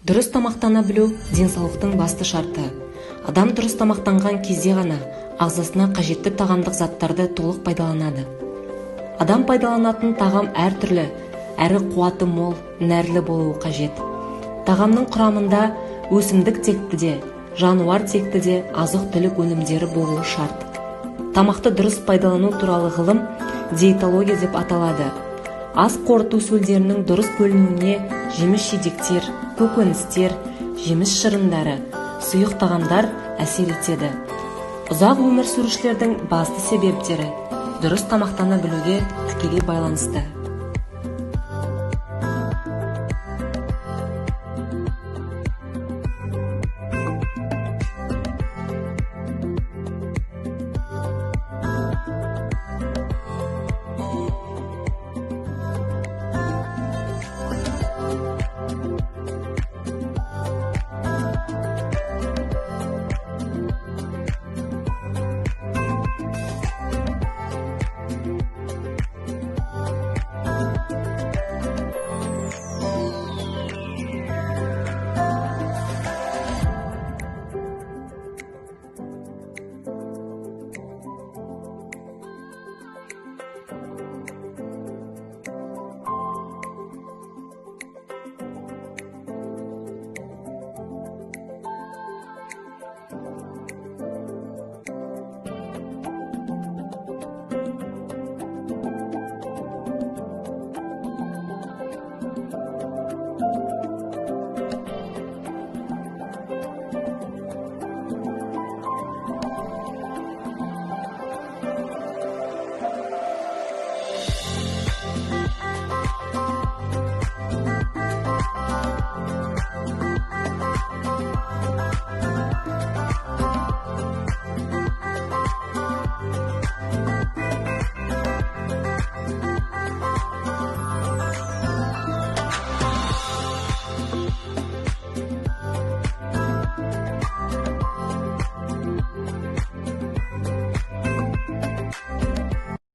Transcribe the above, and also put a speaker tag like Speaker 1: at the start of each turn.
Speaker 1: Дұрыс тамақтана білу денсаулықтың басты шарты. Адам дұрыс тамақтанған кезде ғана ағзасына қажетті тағамдық заттарды толық пайдаланады. Адам пайдаланатын тағам әртүрлі, әрі қуаты мол, нәрлі болуы қажет. Тағамның құрамында өсімдік тектіде, жануар тектіде азық-түлік өнімдері болуы шарт. Тамақты дұрыс пайдалану туралы ғылым диетология деп аталады. Ас қорыту сөлдерінің дұрыс бөлінуіне жеміс-жидектер, көкөністер, жеміс шырындары, сұйық тағамдар әсер етеді. Ұзақ өмір сүрушілердің басты себептері дұрыс тамақтана білуге тікелей байланысты.